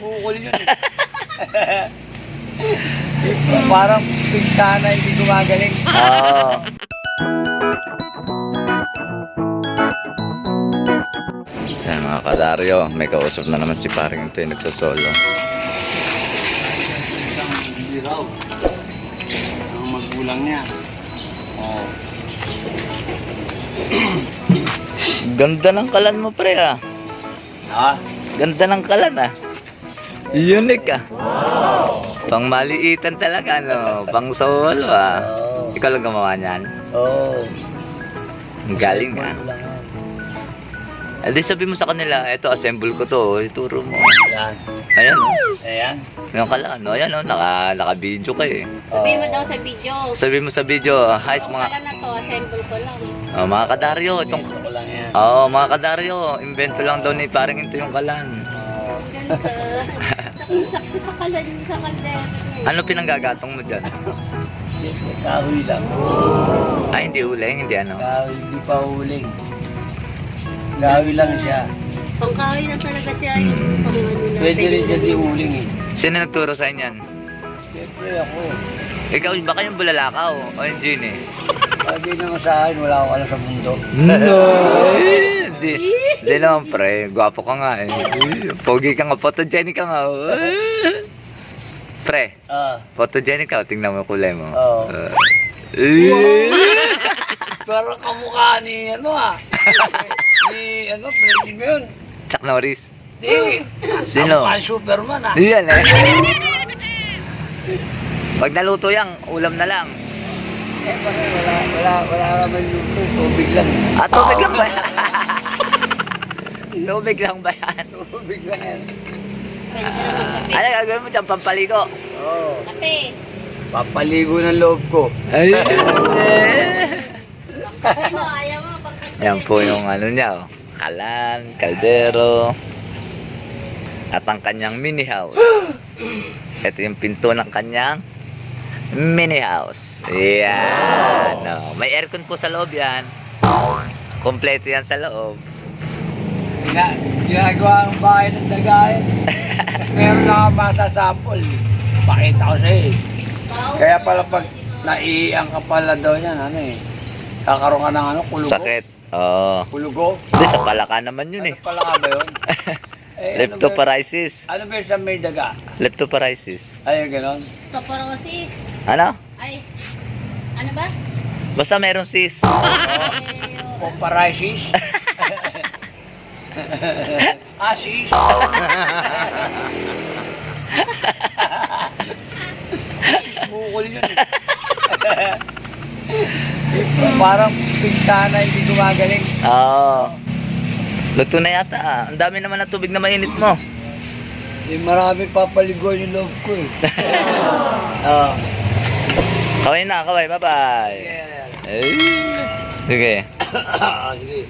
bukol yun. Parang pinsana hindi gumagaling. Oo. Yan mga kadaryo, may kausap na naman si paring ito yung nagsasolo. Hindi raw. Ang magulang niya. Oh. Ganda ng kalan mo pre ah. Ha? Ganda ng kalan ah. Unique ah. Pang maliitan talaga no. Pang solo ah. Oo. Ikaw lang gumawa niyan. Oo. Ang galing ah. Edi sabi mo sa kanila, eto assemble ko to, ituro mo. Yan. Ayan oh. Ayan. Yung kalan, no? Ayan oh, naka-video ka eh. Sabihin mo daw sa video. Sabi mo sa video, hi mga Wala na to, assemble ko lang. mga kadaryo, itong Ito ko lang yan. mga kadaryo, invento lang daw ni parang ito yung kalan. Ang ganda. Sakto sa kalan sa kaldero. Ano pinanggagatong mo dyan? Kahoy lang. Ay, hindi uling, hindi ano. Kahoy, hindi pa huling. Kahoy lang siya. Pangkahoy na talaga siya yung pang ano na. Pwede rin siya di huling eh. Sino nagturo sa inyan? Siyempre ako. Ikaw, baka yung bulalakaw o yung Genie? Sabi naman sa akin, wala akong alam sa mundo. No! Hindi naman pre, gwapo ka nga eh. Pogi ka nga, photogenic ka nga. Pre, Ah. photogenic ka, tingnan mo yung kulay mo. Oo. Pero kamukha ni ano ah. Ni ano, pwede mo yun. Chuck Norris. Di. Sino? Kamukha Superman ah. Yan eh. Pag naluto yan, ulam na lang. Eh, bakit wala naman yung tubig lang. Ah, tubig lang ba yan? Tubig lang ba yan? Tubig lang yan. Pwede ka na magkape. Ano gagawin mo dyan, pampaligo? Oo. Kape. Papaligo ng loob ko. Ay! Kape mo, ayaw mo. Pangkape. Yan po yung ano niya, oh. Kalan, kaldero, at ang kanyang mini house. Ito yung pinto ng kanyang mini house. Yan. Oh. May aircon po sa loob yan. Kompleto yan sa loob. Ginagawa ang bahay ng dagayan. Meron na masasample. Pakita ko sa'yo eh. Kaya pala pag naiiyang ka pala daw yan, ano eh. Kakaroon ka ng ano, kulugo. Sakit. Oo. Kulugo. Hindi, sa palaka naman yun eh. Ano pala nga ba yun? Leptoparasis. Ano ba yun sa may daga? Leptoparasis. Ay, ganon. Osteoporosis. Ano? Ay, ano ba? Basta meron sis. Comparasis. Asis. Bukol yun eh. Parang pinsana hindi gumagaling. Oo. Luto na yata ah. Ang dami naman ng tubig na mainit mo. Eh, marami papaligo yung loob ko eh. Oo. Kaway na, kaway. Bye-bye. Yeah. Ay. Sige. Sige.